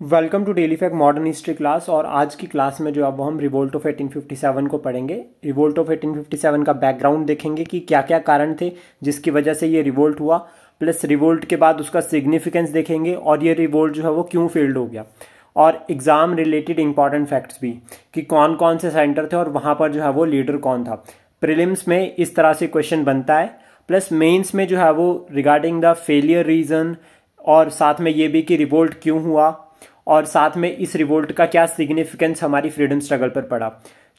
Welcome to daily fact modern history class. और आज की क्लास में जो अब हम रिवोल्ट ऑफ 1857 को पढ़ेंगे। रिवोल्ट ऑफ 1857 का बैकग्राउंड देखेंगे कि क्या क्या कारण थे जिसकी वजह से ये रिवोल्ट हुआ, प्लस रिवोल्ट के बाद उसका सिग्निफिकेंस देखेंगे और ये रिवोल्ट जो है वो क्यों फेल्ड हो गया, और एग्जाम रिलेटेड इंपॉर्टेंट फैक्ट्स भी कि कौन कौन से सेंटर थे और वहाँ पर जो है वो लीडर कौन था। प्रीलिम्स में इस तरह से क्वेश्चन बनता है, प्लस मेंस में जो है वो रिगार्डिंग द फेलियर रीजन, और साथ में ये भी कि रिवोल्ट क्यों हुआ, और साथ में इस रिवोल्ट का क्या सिग्निफिकेंस हमारी फ्रीडम स्ट्रगल पर पड़ा,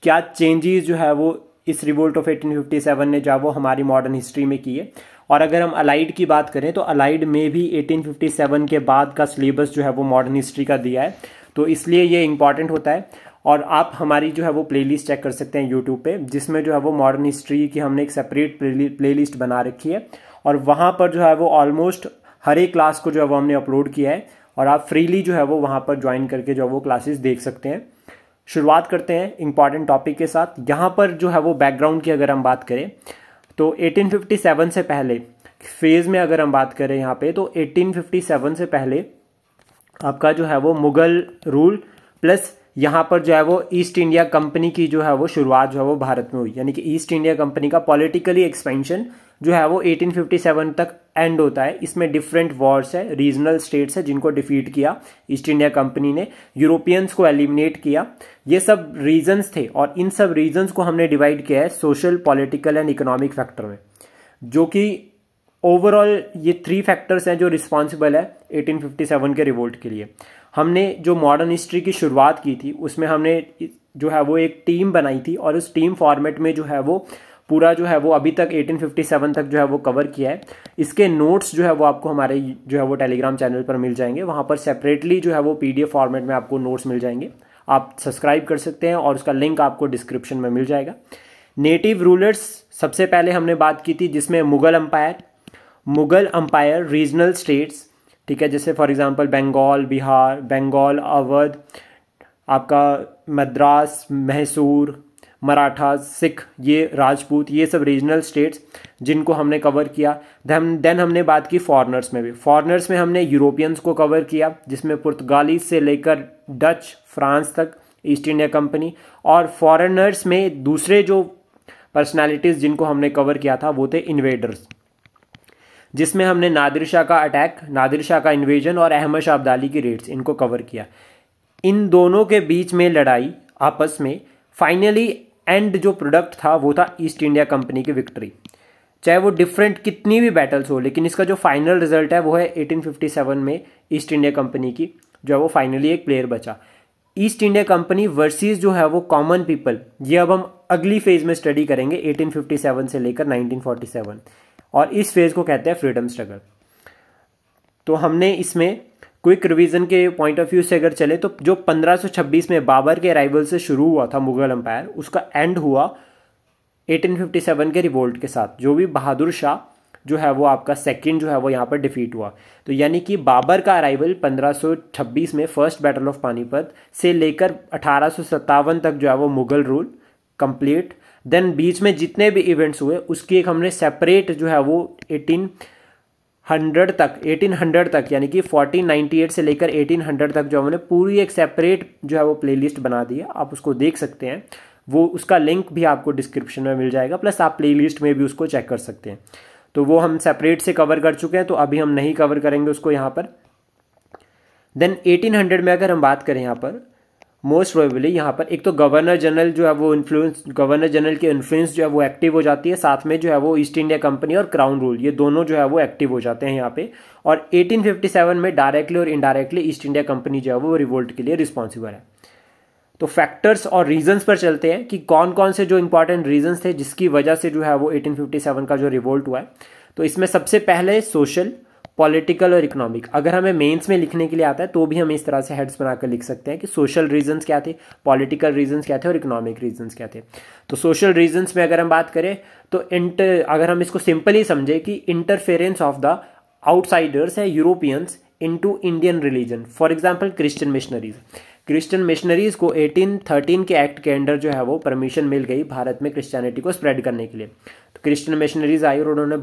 क्या चेंजेस जो है वो इस रिवोल्ट ऑफ 1857 ने जो वो हमारी मॉडर्न हिस्ट्री में किए। और अगर हम अलाइड की बात करें तो अलाइड में भी 1857 के बाद का सिलेबस जो है वो मॉडर्न हिस्ट्री का दिया है, तो इसलिए ये इंपॉर्टेंट होता है। और आप हमारी जो है वो प्लेलिस्ट चेक कर सकते हैं यूट्यूब पे, जिसमें जो है वो मॉडर्न हिस्ट्री की हमने एक सेपरेट प्लेलिस्ट बना रखी है, और वहाँ पर जो है वो ऑलमोस्ट हर एक क्लास को जो है वो हमने अपलोड किया है, और आप फ्रीली जो है वो वहाँ पर ज्वाइन करके जो है वो क्लासेस देख सकते हैं। शुरुआत करते हैं इंपॉर्टेंट टॉपिक के साथ। यहाँ पर जो है वो बैकग्राउंड की अगर हम बात करें तो 1857 से पहले फेज में अगर हम बात करें यहाँ पे, तो 1857 से पहले आपका जो है वो मुगल रूल, प्लस यहाँ पर जो है वो ईस्ट इंडिया कंपनी की जो है वो शुरुआत जो है वो भारत में हुई, यानी कि ईस्ट इंडिया कंपनी का पॉलिटिकली एक्सपेंशन जो है वो 1857 तक एंड होता है। इसमें डिफरेंट वॉर्स है, रीजनल स्टेट्स है जिनको डिफीट किया ईस्ट इंडिया कंपनी ने, यूरोपियंस को एलिमिनेट किया। ये सब रीजन्स थे, और इन सब रीजन्स को हमने डिवाइड किया है social, political and economic factor में, जो कि ओवरऑल ये 3 फैक्टर्स हैं जो रिस्पॉन्सिबल है 1857 के रिवोल्ट के लिए। हमने जो मॉडर्न हिस्ट्री की शुरुआत की थी उसमें हमने जो है वो एक टीम बनाई थी, और उस टीम फॉर्मेट में जो है वो पूरा जो है वो अभी तक 1857 तक जो है वो कवर किया है। इसके नोट्स जो है वो आपको हमारे जो है वो टेलीग्राम चैनल पर मिल जाएंगे, वहाँ पर सेपरेटली जो है वो PDF फॉर्मेट में आपको नोट्स मिल जाएंगे, आप सब्सक्राइब कर सकते हैं, और उसका लिंक आपको डिस्क्रिप्शन में मिल जाएगा। नेटिव रूलर्स सबसे पहले हमने बात की थी, जिसमें मुगल अंपायर, रीजनल स्टेट्स, ठीक है, जैसे फॉर एग्जांपल बंगाल, बिहार, बंगाल, अवध, आपका मद्रास, मैसूर, मराठा, सिख, ये राजपूत, ये सब रीजनल स्टेट्स जिनको हमने कवर किया। देन हमने बात की फॉरेनर्स में भी। फॉरेनर्स में हमने यूरोपियंस को कवर किया, जिसमें पुर्तगाली से लेकर डच, फ्रांस तक ईस्ट इंडिया कंपनी। और फॉरेनर्स में दूसरे जो पर्सनालिटीज़ जिनको हमने कवर किया था वो थे इन्वेडर्स, जिसमें हमने नादिर शाह का अटैक, नादिर शाह का इन्वेजन और अहमद शाह अब्दाली की रेड्स, इनको कवर किया। इन दोनों के बीच में लड़ाई आपस में, फाइनली एंड जो प्रोडक्ट था वो था ईस्ट इंडिया कंपनी की विक्ट्री। चाहे वो डिफरेंट कितनी भी बैटल्स हो, लेकिन इसका जो फाइनल रिजल्ट है वो है 1857 में ईस्ट इंडिया कंपनी की जो है वो फाइनली एक प्लेयर बचा। ईस्ट इंडिया कंपनी वर्सेस जो है वो कॉमन पीपल, ये अब हम अगली फेज में स्टडी करेंगे 1857 से लेकर 1947, और इस फेज को कहते हैं फ्रीडम स्ट्रगल। तो हमने इसमें क्विक रिवीजन के पॉइंट ऑफ व्यू से अगर चले तो जो 1526 में बाबर के अराइवल से शुरू हुआ था मुगल एम्पायर, उसका एंड हुआ 1857 के रिवोल्ट के साथ, जो भी बहादुर शाह जो है वो आपका सेकंड जो है वो यहाँ पर डिफीट हुआ। तो यानी कि बाबर का अराइवल 1526 में फर्स्ट बैटल ऑफ पानीपत से लेकर 1857 तक जो है वो मुगल रूल कंप्लीट। देन बीच में जितने भी इवेंट्स हुए उसकी एक हमने सेपरेट जो है वो 1800 तक यानी कि 1498 से लेकर 1800 तक जो हमने पूरी एक सेपरेट जो है वो प्लेलिस्ट बना दी है, आप उसको देख सकते हैं। वो उसका लिंक भी आपको डिस्क्रिप्शन में मिल जाएगा, प्लस आप प्लेलिस्ट में भी उसको चेक कर सकते हैं। तो वो हम सेपरेट से कवर कर चुके हैं, तो अभी हम नहीं कवर करेंगे उसको यहाँ पर। देन 1800 में अगर हम बात करें यहाँ पर, मोस्ट प्रोबेबली यहाँ पर एक तो गवर्नर जनरल जो है वो गवर्नर जनरल की इन्फ्लुएंस जो है वो एक्टिव हो जाती है, साथ में जो है वो ईस्ट इंडिया कंपनी और क्राउन रूल, ये दोनों जो है वो एक्टिव हो जाते हैं यहाँ पे। और 1857 में डायरेक्टली और इनडायरेक्टली ईस्ट इंडिया कंपनी जो है वो रिवोल्ट के लिए रिस्पॉन्सिबल है। तो फैक्टर्स और रीजंस पर चलते हैं कि कौन कौन से जो इंपॉर्टेंट रीजंस थे जिसकी वजह से जो है वो 1857 का जो रिवोल्ट हुआ है। तो इसमें सबसे पहले सोशल, पॉलिटिकल और इकोनॉमिक। अगर हमें मेंस में लिखने के लिए आता है तो भी हम इस तरह से हेड्स बनाकर लिख सकते हैं कि सोशल रीजंस क्या थे, पॉलिटिकल रीजंस क्या थे और इकोनॉमिक रीजंस क्या थे। तो सोशल रीजंस में अगर हम बात करें तो अगर हम इसको सिंपली समझे कि इंटरफेरेंस ऑफ द आउटसाइडर्स है Europeans into Indian religion, for example Christian missionaries. Christian missionaries को 1813 के एक्ट के अंडर जो है वो परमिशन मिल गई भारत में क्रिश्चियनिटी को स्प्रेड करने के लिए। तो क्रिश्चियन मिशनरीज आई और उन्होंने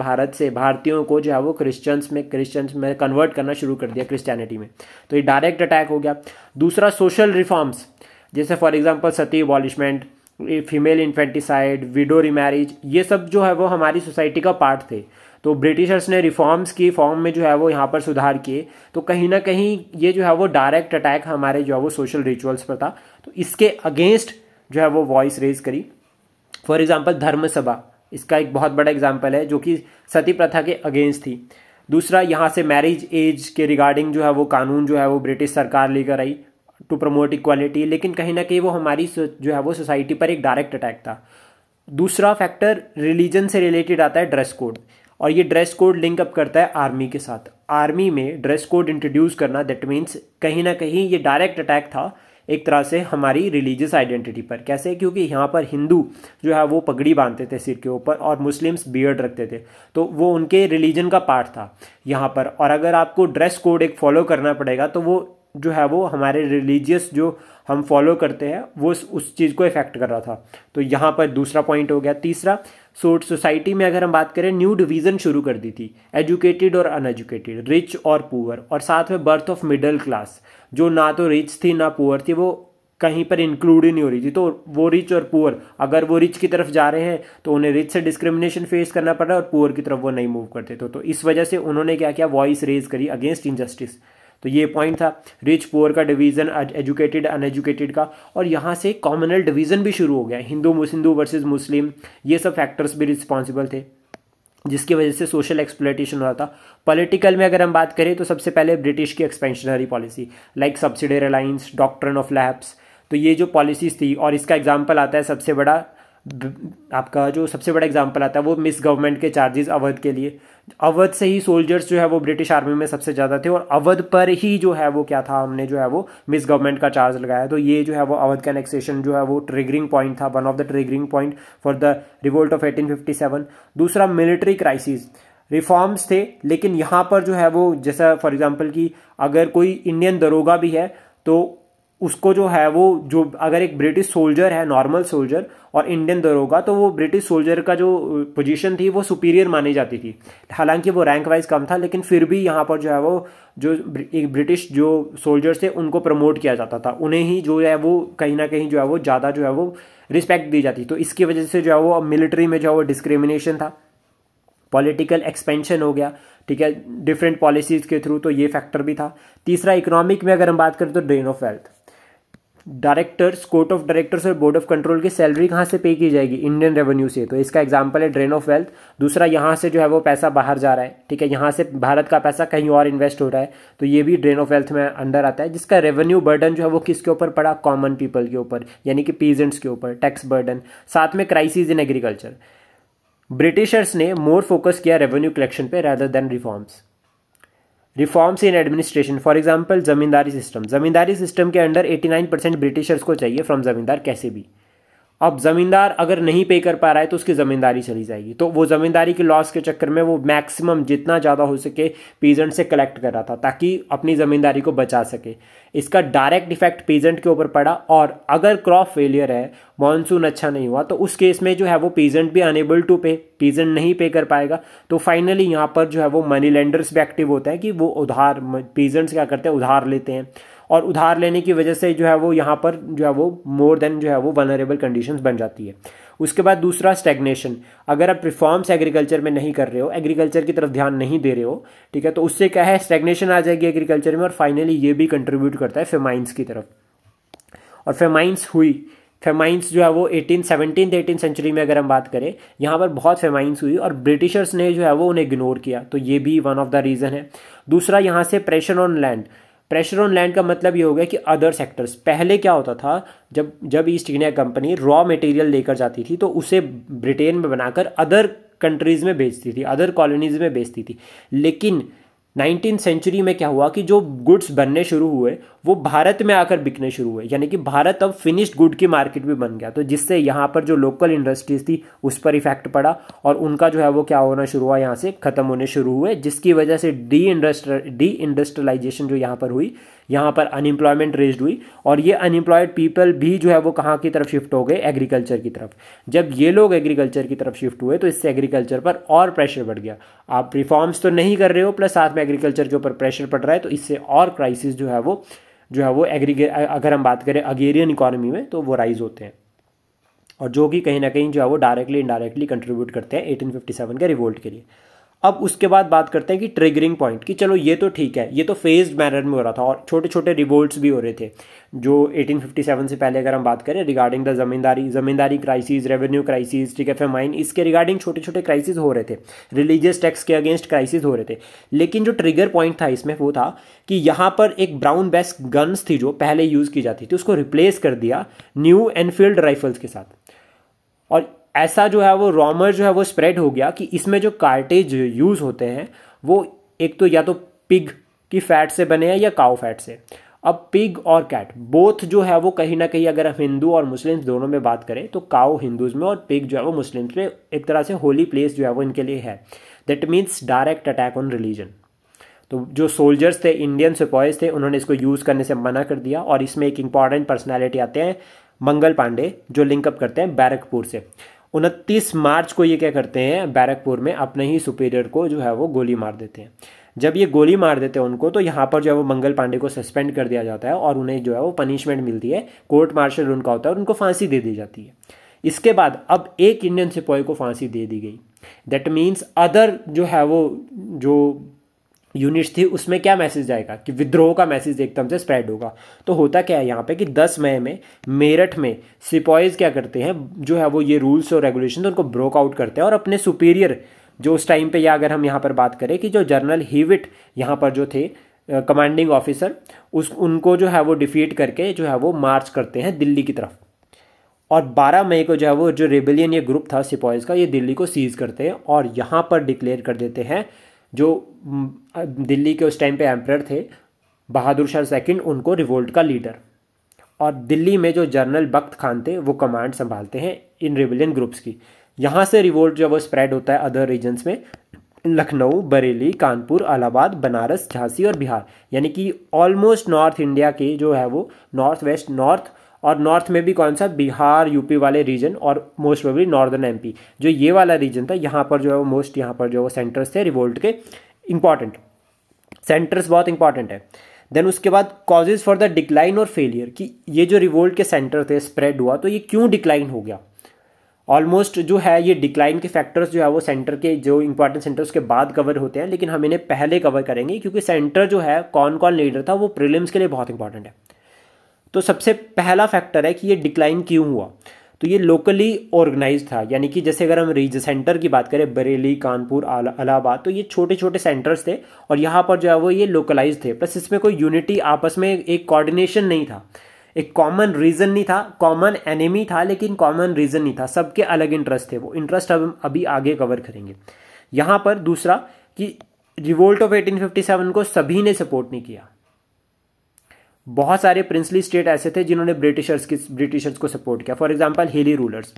भारतीयों को जो है वो क्रिश्चियंस में कन्वर्ट करना शुरू कर दिया क्रिश्चियनिटी में। तो ये डायरेक्ट अटैक हो गया। दूसरा सोशल रिफॉर्म्स, जैसे for example Sati abolishment, female infanticide, window remarriage, ये सब जो है वो हमारी सोसाइटी का पार्ट थे। तो ब्रिटिशर्स ने रिफॉर्म्स की फॉर्म में जो है वो यहाँ पर सुधार किए। तो कहीं ना कहीं ये जो है वो डायरेक्ट अटैक हमारे जो है वो सोशल रिचुअल्स पर था। तो इसके अगेंस्ट जो है वो वॉइस रेज करी। फॉर एग्जांपल धर्म सभा इसका एक बहुत बड़ा एग्जांपल है, जो कि सती प्रथा के अगेंस्ट थी। दूसरा, यहाँ से मैरिज एज के रिगार्डिंग जो है वो कानून जो है वो ब्रिटिश सरकार लेकर आई टू प्रमोट इक्वालिटी, लेकिन कहीं ना कहीं वो हमारी जो है वो सोसाइटी पर एक डायरेक्ट अटैक था। दूसरा फैक्टर रिलीजन से रिलेटेड आता है ड्रेस कोड, और ये ड्रेस कोड लिंक अप करता है आर्मी के साथ। आर्मी में ड्रेस कोड इंट्रोड्यूस करना, दैट मीन्स कहीं ना कहीं ये डायरेक्ट अटैक था एक तरह से हमारी रिलीजियस आइडेंटिटी पर। कैसे? क्योंकि यहाँ पर हिंदू जो है वो पगड़ी बांधते थे सिर के ऊपर और मुस्लिम्स बियर्ड रखते थे, तो वो उनके रिलीजन का पार्ट था यहाँ पर। और अगर आपको ड्रेस कोड एक फॉलो करना पड़ेगा तो वो जो है वो हमारे रिलीजियस जो हम फॉलो करते हैं वो उस चीज़ को इफेक्ट कर रहा था। तो यहाँ पर दूसरा पॉइंट हो गया। तीसरा, सोसाइटी में अगर हम बात करें, न्यू डिवीजन शुरू कर दी थी, एजुकेटेड और अनएजुकेटेड, रिच और पुअर, और साथ में बर्थ ऑफ मिडिल क्लास, जो ना तो रिच थी ना पुअर थी, वो कहीं पर इंक्लूड ही नहीं हो रही थी। तो वो रिच और पुअर, अगर वो रिच की तरफ जा रहे हैं तो उन्हें रिच से डिस्क्रिमिनेशन फेस करना पड़ रहा है और पुअर की तरफ वो नहीं मूव करते। तो इस वजह से उन्होंने क्या किया, वॉइस रेज करी अगेंस्ट इनजस्टिस। तो ये पॉइंट था रिच पुअर का डिवीजन, एजुकेटेड अनएजुकेटेड का। और यहाँ से कॉमनल डिवीजन भी शुरू हो गया, हिंदू वर्सेस मुस्लिम, ये सब फैक्टर्स भी रिस्पॉन्सिबल थे जिसकी वजह से सोशल एक्सप्लॉयटेशन हो रहा था। पॉलिटिकल में अगर हम बात करें तो सबसे पहले ब्रिटिश की expansionary policy, like subsidiary alliance, doctrine of lapse, तो ये जो पॉलिसीज थी। और इसका एग्जाम्पल आता है सबसे बड़ा एग्जाम्पल आता है वो मिस गवर्नमेंट के चार्जेस अवध के लिए। अवध से ही सोल्जर्स जो है वो ब्रिटिश आर्मी में सबसे ज़्यादा थे और अवध पर ही जो है वो क्या था, हमने जो है वो मिस गवर्नमेंट का चार्ज लगाया। तो ये जो है वो अवध का एनेक्सेशन जो है वो ट्रिगरिंग पॉइंट था, one of the triggering point for the revolt of 1857। दूसरा, मिलिट्री क्राइसिस, रिफॉर्म्स थे, लेकिन यहाँ पर जो है वो जैसा फॉर एग्जाम्पल कि अगर कोई इंडियन दरोगा भी है तो उसको जो है वो अगर एक ब्रिटिश सोल्जर है, नॉर्मल सोल्जर, और इंडियन दरोगा, तो वो ब्रिटिश सोल्जर का जो पोजीशन थी वो सुपीरियर मानी जाती थी। हालांकि वो रैंक वाइज कम था, लेकिन फिर भी यहाँ पर जो है वो जो एक ब्रिटिश जो सोल्जर्स थे उनको प्रमोट किया जाता था, उन्हें ही जो है वो कहीं ना कहीं जो है वो ज़्यादा जो है वो रिस्पेक्ट दी जाती। तो इसकी वजह से जो है वो मिलिट्री में जो है वो डिस्क्रिमिनेशन था। पॉलिटिकल एक्सपेंशन हो गया, ठीक है, डिफरेंट पॉलिसीज के थ्रू, तो ये फैक्टर भी था। तीसरा, इकोनॉमिक में अगर हम बात करें तो drain of wealth, directors, court of directors और बोर्ड ऑफ कंट्रोल की सैलरी कहाँ से पे की जाएगी, इंडियन रेवेन्यू से। तो इसका एग्जांपल है ड्रेन ऑफ वेल्थ। दूसरा, यहाँ से जो है वो पैसा बाहर जा रहा है, ठीक है, यहाँ से भारत का पैसा कहीं और इन्वेस्ट हो रहा है, तो ये भी ड्रेन ऑफ वेल्थ में अंडर आता है, जिसका रेवेन्यू बर्डन जो है वो किसके ऊपर पड़ा, कॉमन पीपल के ऊपर, यानी कि पीजेंट्स के ऊपर टैक्स बर्डन। साथ में क्राइसिस इन एग्रीकल्चर, ब्रिटिशर्स ने मोर फोकस किया रेवेन्यू कलेक्शन पे rather than reforms in administration. For example zamindari system के अंडर 89% ब्रिटिशर्स को चाहिए फ्रॉम जमींदार कैसे भी। अब जमींदार अगर नहीं पे कर पा रहा है तो उसकी ज़मींदारी चली जाएगी। तो वो ज़मींदारी के लॉस के चक्कर में वो मैक्सिमम जितना ज़्यादा हो सके पीजेंट से कलेक्ट कर रहा था ताकि अपनी ज़मींदारी को बचा सके। इसका डायरेक्ट इफेक्ट पीजेंट के ऊपर पड़ा। और अगर क्रॉप फेलियर है, मॉनसून अच्छा नहीं हुआ, तो उस केस में जो है वो पीजेंट भी अनेबल टू पे, पीजेंट नहीं पे कर पाएगा। तो फाइनली यहाँ पर जो है वो मनी लेंडर्स भी एक्टिव होते हैं कि वो उधार, पीजेंट्स क्या करते हैं, उधार लेते हैं। और उधार लेने की वजह से जो है वो यहाँ पर जो है वो मोर देन जो है वो वनरेबल कंडीशंस बन जाती है। उसके बाद दूसरा, स्टैग्नेशन। अगर आप रिफॉर्म्स एग्रीकल्चर में नहीं कर रहे हो, एग्रीकल्चर की तरफ ध्यान नहीं दे रहे हो, ठीक है, तो उससे क्या है, स्टैग्नेशन आ जाएगी एग्रीकल्चर में। और फाइनली ये भी कंट्रीब्यूट करता है फेमाइंस की तरफ। और फेमाइंस जो है वो 18 सेंचुरी में अगर हम बात करें, यहाँ पर बहुत फेमाइंस हुई और ब्रिटिशर्स ने जो है वो उन्हें इग्नोर किया। तो ये भी वन ऑफ द रीज़न है। दूसरा, यहाँ से प्रेशर ऑन लैंड का मतलब ये हो गया कि अदर सेक्टर्स। पहले क्या होता था, जब east India company raw material लेकर जाती थी तो उसे ब्रिटेन में बनाकर अदर कंट्रीज़ में बेचती थी, अदर कॉलोनीज़ में बेचती थी। लेकिन 19वीं सेंचुरी में क्या हुआ कि जो गुड्स बनने शुरू हुए वो भारत में आकर बिकने शुरू हुए, यानी कि भारत अब फिनिश्ड गुड की मार्केट भी बन गया। तो जिससे यहाँ पर जो लोकल इंडस्ट्रीज थी उस पर इफेक्ट पड़ा और उनका जो है वो क्या होना शुरू हुआ, यहाँ से ख़त्म होने शुरू हुए, जिसकी वजह से डी इंडस्ट्रियलाइजेशन जो यहाँ पर हुई, यहाँ पर अनएम्प्लॉयमेंट रेज्ड हुई और ये अनएम्प्लॉयड पीपल भी जो है वो कहाँ की तरफ शिफ्ट हो गए, एग्रीकल्चर की तरफ। जब ये लोग एग्रीकल्चर की तरफ शिफ्ट हुए तो इससे एग्रीकल्चर पर और प्रेशर बढ़ गया। आप रिफॉर्म्स तो नहीं कर रहे हो, प्लस साथ में एग्रीकल्चर के ऊपर प्रेशर पड़ रहा है, तो इससे और क्राइसिस जो है वो अगर हम बात करें अगेरियन इकोनॉमी में तो वो राइज होते हैं, और जो कि कहीं ना कहीं जो है वो डायरेक्टली इनडायरेक्टली कंट्रीब्यूट करते हैं 1857 के रिवोल्ट के लिए। अब उसके बाद बात करते हैं कि ट्रिगरिंग पॉइंट, कि चलो ये तो ठीक है, ये तो फेज्ड मैनर में हो रहा था और छोटे छोटे रिवोल्ट्स भी हो रहे थे जो 1857 से पहले अगर हम बात करें regarding the ज़मींदारी crisis, revenue crisis, ठीक है, फेमाइन, इसके रिगार्डिंग छोटे छोटे क्राइसिस हो रहे थे, रिलीजियस टैक्स के अगेंस्ट क्राइसिस हो रहे थे। लेकिन जो ट्रिगर पॉइंट था इसमें वो था कि यहाँ पर एक ब्राउन बेस गन्स थी जो पहले यूज़ की जाती थी, उसको रिप्लेस कर दिया न्यू एनफील्ड राइफल्स के साथ। और ऐसा जो है वो रॉमर जो है वो स्प्रेड हो गया कि इसमें जो कार्टेज यूज़ होते हैं वो एक तो या तो पिग की फैट से बने हैं या काउ फैट से। अब पिग और कैट बोथ जो है वो कहीं ना कहीं अगर हम हिंदू और मुस्लिम्स दोनों में बात करें तो काउ हिंदूज में और पिग जो है वो मुस्लिम्स में एक तरह से होली प्लेस जो है वो इनके लिए है। That means direct attack on religion. तो जो सोल्जर्स थे, इंडियन सिपाहीज थे, उन्होंने इसको यूज़ करने से मना कर दिया। और इसमें एक इंपॉर्टेंट पर्सनैलिटी आते हैं मंगल पांडे, जो लिंकअप करते हैं बैरकपुर से। 29 मार्च को ये क्या करते हैं, बैरकपुर में अपने ही सुपीरियर को जो है वो गोली मार देते हैं। जब ये गोली मार देते हैं उनको तो यहाँ पर जो है वो मंगल पांडे को सस्पेंड कर दिया जाता है और उन्हें जो है वो पनिशमेंट मिलती है, कोर्ट मार्शल उनका होता है और उनको फांसी दे दी जाती है। इसके बाद अब एक इंडियन सिपाही को फांसी दे दी गई। दैट मीन्स अदर जो है वो जो यूनिट्स थी उसमें क्या मैसेज जाएगा कि विद्रोह का मैसेज एकदम से स्प्रेड होगा। तो होता क्या है यहाँ पे कि 10 मई में मेरठ में सिपाहीज क्या करते हैं, जो है वो ये रूल्स और रेगुलेशन उनको ब्रोक आउट करते हैं और अपने सुपीरियर जो उस टाइम पे, या अगर हम यहाँ पर बात करें कि जो जनरल हीविट यहाँ पर जो थे कमांडिंग ऑफिसर, उनको जो है वो डिफीट करके जो है वो मार्च करते हैं दिल्ली की तरफ। और 12 मई को जो है वो जो रेबेलियन ये ग्रुप था सिपाहीज का, ये दिल्ली को सीज करते हैं और यहाँ पर डिक्लेयर कर देते हैं जो दिल्ली के उस टाइम पे एम्परर थे बहादुर शाह सेकंड, उनको रिवोल्ट का लीडर। और दिल्ली में जो जनरल बख्त खान थे वो कमांड संभालते हैं इन रेबेलियन ग्रुप्स की। यहाँ से रिवोल्ट जो वो स्प्रेड होता है अदर रीजन्स में, लखनऊ, बरेली, कानपुर, इलाहाबाद, बनारस, झांसी और बिहार, यानी कि ऑलमोस्ट नॉर्थ इंडिया के जो है वो नॉर्थ वेस्ट, नॉर्थ और नॉर्थ में भी कौन सा, बिहार, यूपी वाले रीजन और मोस्ट प्रोबेबली नॉर्दर्न एमपी, जो ये वाला रीजन था, यहाँ पर जो है वो मोस्ट, यहाँ पर जो वो सेंटर्स थे रिवोल्ट के, इंपॉर्टेंट सेंटर्स बहुत इंपॉर्टेंट है। देन उसके बाद कॉजेज फॉर द डिक्लाइन और फेलियर, कि ये जो रिवोल्ट के सेंटर थे स्प्रेड हुआ तो ये क्यों डिक्लाइन हो गया। ऑलमोस्ट जो है ये डिक्लाइन के फैक्टर्स जो है वो सेंटर के जो इंपॉर्टेंट सेंटर्स के बाद कवर होते हैं, लेकिन हम इन्हें पहले कवर करेंगे क्योंकि सेंटर जो है कौन कौन लीडर था वो प्रीलिम्स के लिए बहुत इंपॉर्टेंट है। तो सबसे पहला फैक्टर है कि ये डिक्लाइन क्यों हुआ, तो ये लोकली ऑर्गेनाइज था। यानी कि जैसे अगर हम रीजन सेंटर की बात करें, बरेली, कानपुर, इलाहाबाद, तो ये छोटे छोटे सेंटर्स थे और यहाँ पर जो है वो ये लोकलाइज थे। प्लस इसमें कोई यूनिटी, आपस में एक कोऑर्डिनेशन नहीं था, एक कॉमन रीजन नहीं था, कॉमन एनिमी था लेकिन कॉमन रीजन नहीं था, सबके अलग इंटरेस्ट थे। वो इंटरेस्ट हम अभी आगे कवर करेंगे। यहाँ पर दूसरा कि रिवोल्ट ऑफ 1857 को सभी ने सपोर्ट नहीं किया। बहुत सारे प्रिंसली स्टेट ऐसे थे जिन्होंने ब्रिटिशर्स को सपोर्ट किया। फॉर एग्जांपल हिली रूलर्स,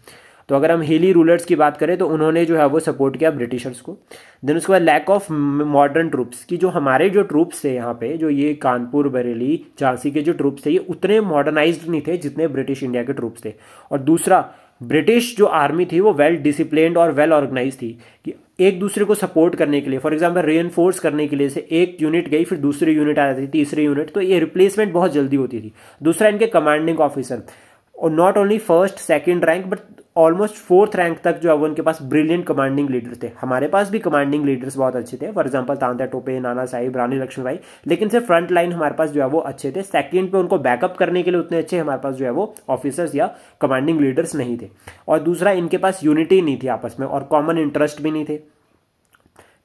तो अगर हम हिली रूलर्स की बात करें तो उन्होंने जो है वो सपोर्ट किया ब्रिटिशर्स को। देन उसके बाद लैक ऑफ मॉडर्न ट्रूप्स, की जो हमारे जो ट्रूप्स थे यहाँ पे, जो ये कानपुर, बरेली, झांसी के जो ट्रूप्स थे ये उतने मॉडर्नाइज्ड नहीं थे जितने ब्रिटिश इंडिया के ट्रूप्स थे। और दूसरा, ब्रिटिश जो आर्मी थी वो वेल डिसिप्लिन्ड और वेल ऑर्गेनाइज थी कि एक दूसरे को सपोर्ट करने के लिए, फॉर एग्जांपल रीइंफोर्स करने के लिए से एक यूनिट गई, फिर दूसरी यूनिट आ जाती थी, तीसरी यूनिट, तो ये रिप्लेसमेंट बहुत जल्दी होती थी। दूसरा, इनके कमांडिंग ऑफिसर, और not only first second rank but almost 4th rank तक जो है वो उनके पास ब्रिलियंट कमांडिंग लीडर थे। हमारे पास भी कमांडिंग लीडर्स बहुत अच्छे थे, फॉर एग्जांपल तांत्या टोपे, नाना साहिब, रानी लक्ष्मीबाई, लेकिन सिर्फ फ्रंट लाइन हमारे पास जो है वो अच्छे थे। सेकंड पे उनको बैकअप करने के लिए उतने अच्छे हमारे पास जो है वो ऑफिसर्स या कमांडिंग लीडर्स नहीं थे। और दूसरा, इनके पास यूनिटी नहीं थी आपस में और कॉमन इंटरेस्ट भी नहीं थे,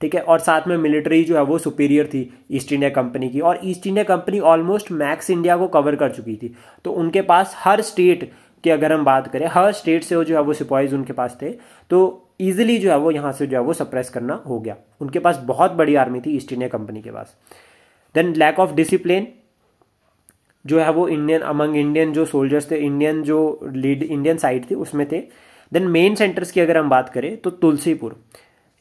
ठीक है। और साथ में मिलिट्री जो है वो सुपीरियर थी ईस्ट इंडिया कंपनी की, और east India company almost max India को कवर कर चुकी थी। तो उनके पास हर स्टेट की अगर हम बात करें, हर स्टेट से जो है वो सिपाहीज उनके पास थे, तो ईजिली जो है वो यहाँ से जो है वो सप्रेस करना हो गया। उनके पास बहुत बड़ी आर्मी थी ईस्ट इंडिया कंपनी के पास। देन लैक ऑफ डिसिप्लिन जो है वो इंडियन जो सोल्जर्स थे, इंडियन जो लीड इंडियन साइड थी उसमें थे। देन मेन सेंटर्स की अगर हम बात करें तो तुलसीपुर,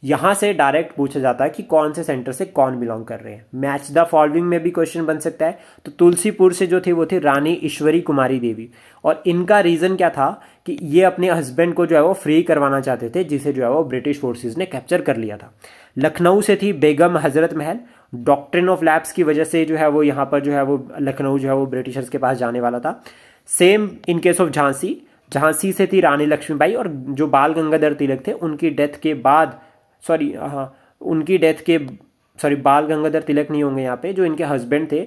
यहां से डायरेक्ट पूछा जाता है कि कौन से सेंटर से कौन बिलोंग कर रहे हैं। मैच द फॉलोइंग में भी क्वेश्चन बन सकता है। तो तुलसीपुर से जो थी वो थी रानी ईश्वरी कुमारी देवी, और इनका रीजन क्या था कि ये अपने हस्बैंड को जो है वो फ्री करवाना चाहते थे, जिसे जो है वो ब्रिटिश फोर्सेस ने कैप्चर कर लिया था। लखनऊ से थी Begum Hazrat Mahal, doctrine of lapse की वजह से जो है वो यहाँ पर जो है वो लखनऊ जो है वो ब्रिटिशर्स के पास जाने वाला था। Same in case of Jhansi, Jhansi से थी रानी लक्ष्मीबाई, और जो बाल गंगाधर तिलक थे उनकी डेथ के बाद, सॉरी हाँ उनकी डेथ के, सॉरी बाल गंगाधर तिलक नहीं होंगे यहाँ पे, जो इनके हस्बैंड थे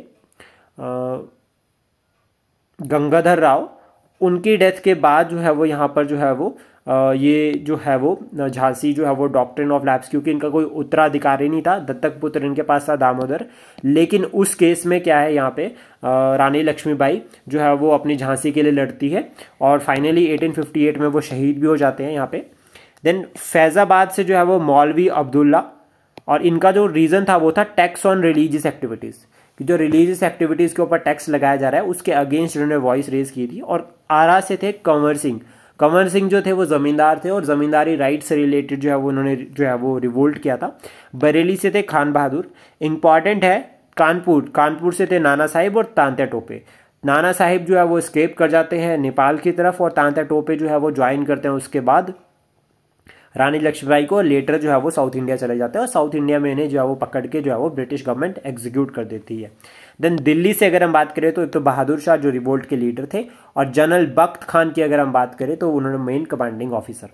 गंगाधर राव, उनकी डेथ के बाद जो है वो यहाँ पर जो है वो ये जो है वो झांसी जो है वो डॉक्ट्रिन ऑफ लैप्स, क्योंकि इनका कोई उत्तराधिकारी नहीं था, दत्तक पुत्र इनके पास था दामोदर, लेकिन उस केस में क्या है यहाँ पे रानी लक्ष्मीबाई जो है वो अपनी झांसी के लिए लड़ती है, और फाइनली 1858 में वो शहीद भी हो जाते हैं यहाँ पे। देन फैज़ाबाद से जो है वो मौलवी अब्दुल्ला, और इनका जो रीज़न था वो था टैक्स ऑन रिलीजियस एक्टिविटीज़, कि जो रिलीजियस एक्टिविटीज़ के ऊपर टैक्स लगाया जा रहा है उसके अगेंस्ट इन्होंने वॉइस रेज की थी। और आरा से थे कंवर सिंह, कंवर सिंह जो थे वो ज़मींदार थे और ज़मींदारी राइट से रिलेटेड जो है वो उन्होंने जो है वो रिवोल्ट किया था। बरेली से थे खान बहादुर, इंपॉर्टेंट है कानपुर, कानपुर से थे नाना साहिब और तांत्या टोपे। नाना साहिब जो है वो स्केप कर जाते हैं नेपाल की तरफ, और तांत्या टोपे जो है वो ज्वाइन करते हैं उसके बाद रानी लक्ष्मीबाई को। लेटर जो है वो साउथ इंडिया चले जाते हैं, और साउथ इंडिया में इन्हें जो है वो पकड़ के जो है वो ब्रिटिश गवर्नमेंट एग्जीक्यूट कर देती है। देन दिल्ली से अगर हम बात करें तो बहादुर शाह जो रिवोल्ट के लीडर थे, और जनरल बख्त खान की अगर हम बात करें तो उन्होंने मेन कमांडिंग ऑफिसर।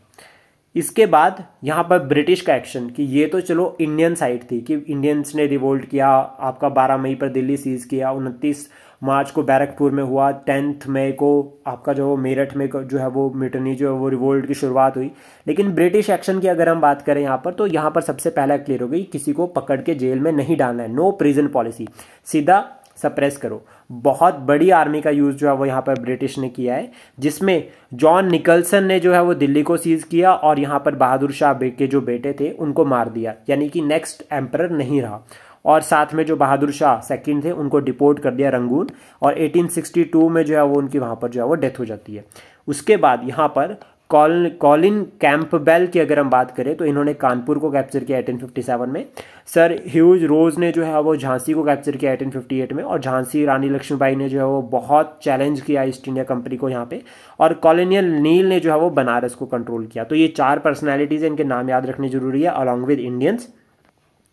इसके बाद यहाँ पर ब्रिटिश का एक्शन, कि ये तो चलो इंडियन साइड थी कि इंडियंस ने रिवोल्ट किया, आपका 12 मई पर दिल्ली सीज किया, 29 मार्च को बैरकपुर में हुआ, 10 मई को आपका जो मेरठ में जो है वो मिटनी जो है वो रिवोल्ट की शुरुआत हुई। लेकिन ब्रिटिश एक्शन की अगर हम बात करें यहाँ पर, तो यहाँ पर सबसे पहला क्लियर हो गई, किसी को पकड़ के जेल में नहीं डालना है, नो प्रिजन पॉलिसी, सीधा सप्रेस करो। बहुत बड़ी आर्मी का यूज जो है वो यहाँ पर ब्रिटिश ने किया है, जिसमें जॉन निकलसन ने जो है वो दिल्ली को सीज किया, और यहाँ पर बहादुर शाह के जो बेटे थे उनको मार दिया, यानी कि नेक्स्ट एम्परर नहीं रहा। और साथ में जो बहादुर शाह सेकंड थे उनको डिपोर्ट कर दिया रंगून, और 1862 में जो है वो उनकी वहाँ पर जो है वो डेथ हो जाती है। उसके बाद यहाँ पर कॉलिन कैंपबेल की अगर हम बात करें तो इन्होंने कानपुर को कैप्चर किया 1857 में। सर ह्यूज रोज ने जो है वो झांसी को कैप्चर किया 1858 में, और झांसी रानी लक्ष्मीबाई ने जो है वो बहुत चैलेंज किया ईस्ट इंडिया कंपनी को यहाँ पे, और कॉलोनियल नील ने जो है वो बनारस को कंट्रोल किया। तो ये 4 पर्सनैलिटीज है, इनके नाम याद रखनी जरूरी है अलॉन्ग विद इंडियंस।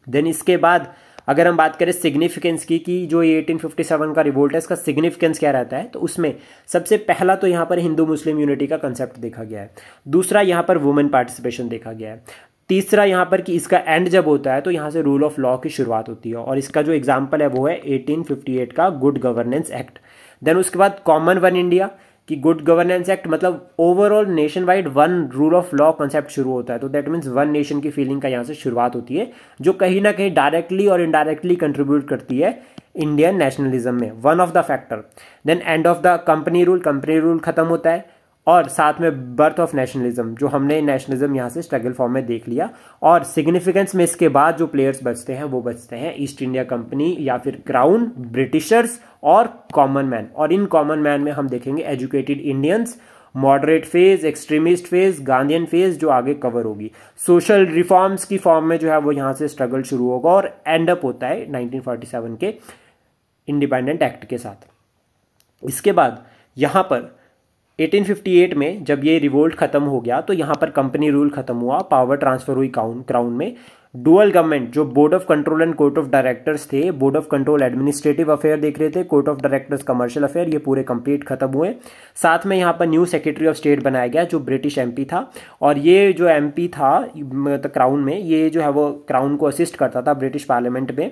देन इसके बाद अगर हम बात करें सिग्निफिकेंस की, कि जो ये 1857 का रिवोल्ट है इसका सिग्निफिकेंस क्या रहता है, तो उसमें सबसे पहला तो यहाँ पर हिंदू मुस्लिम यूनिटी का कंसेप्ट देखा गया है। दूसरा यहाँ पर वुमेन पार्टिसिपेशन देखा गया है। तीसरा यहाँ पर कि इसका एंड जब होता है तो यहाँ से रूल ऑफ लॉ की शुरुआत होती है, और इसका जो एग्जाम्पल है वो है 1858 का गुड गवर्नेंस एक्ट। देन उसके बाद कॉमन वन इंडिया, कि गुड गवर्नेंस एक्ट मतलब overall nation wide one rule of law concept शुरू होता है, तो दैट मीन्स वन नेशन की फीलिंग का यहाँ से शुरुआत होती है, जो कहीं ना कहीं डायरेक्टली और इनडायरेक्टली कंट्रीब्यूट करती है इंडियन नेशनलिज्म में, one of the factor. Then end of the company rule खत्म होता है, और साथ में बर्थ ऑफ नेशनलिज्म, जो हमने नेशनलिज्म यहाँ से स्ट्रगल फॉर्म में देख लिया। और सिग्निफिकेंस में इसके बाद जो प्लेयर्स बचते हैं वो बचते हैं ईस्ट इंडिया कंपनी या फिर क्राउन, ब्रिटिशर्स और कॉमन मैन। और इन कॉमन मैन में हम देखेंगे educated Indians, moderate phase, extremist phase, Gandhian phase जो आगे कवर होगी। सोशल रिफॉर्म्स की फॉर्म में जो है वो यहाँ से स्ट्रगल शुरू होगा और एंड अप होता है 1947 के इंडिपेंडेंट एक्ट के साथ। इसके बाद यहाँ पर 1858 में जब ये रिवोल्ट खत्म हो गया तो यहाँ पर कंपनी रूल खत्म हुआ, पावर ट्रांसफर हुई क्राउन में। डुअल गवर्नमेंट, जो board of control and court of directors थे, board of control administrative affair देख रहे थे, court of directors commercial affair, ये पूरे कंप्लीट खत्म हुए। साथ में यहाँ पर न्यू सेक्रेटरी ऑफ स्टेट बनाया गया जो ब्रिटिश एमपी था, और ये जो एमपी था मतलब क्राउन में, ये जो है वो क्राउन को असिस्ट करता था ब्रिटिश पार्लियामेंट में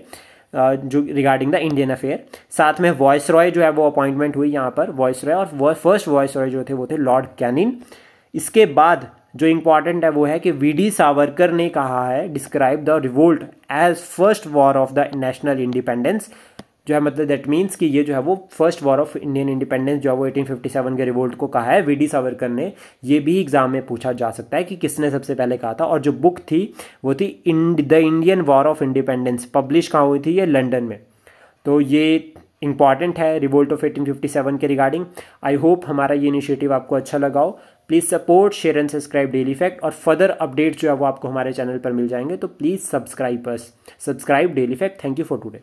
जो रिगार्डिंग द इंडियन अफेयर। साथ में वॉइस रॉय जो है वो अपॉइंटमेंट हुई यहाँ पर, वॉइस रॉय, और फर्स्ट वॉइस रॉय जो थे वो थे लॉर्ड कैनिन। इसके बाद जो इंपॉर्टेंट है वो है कि वीडी सावरकर ने कहा है, describe the revolt as first war of the national independence, जो है मतलब दैट मीन्स कि ये जो है वो first war of Indian independence जो है वो 1857 के रिवोल्ट को कहा है वीडी सावरकर ने। ये भी एग्जाम में पूछा जा सकता है कि किसने सबसे पहले कहा था। और जो बुक थी वो थी the Indian war of independence, publish कहाँ हुई थी, ये लंदन में। तो ये इंपॉर्टेंट है रिवोल्ट ऑफ 1857 के रिगार्डिंग। आई होप हमारा ये इनिशिएटिव आपको अच्छा लगा हो। Please support, share and subscribe daily fact, और फर्दर अपडेट जो है वो आपको हमारे चैनल पर मिल जाएंगे, तो please subscribe daily fact. Thank you for today.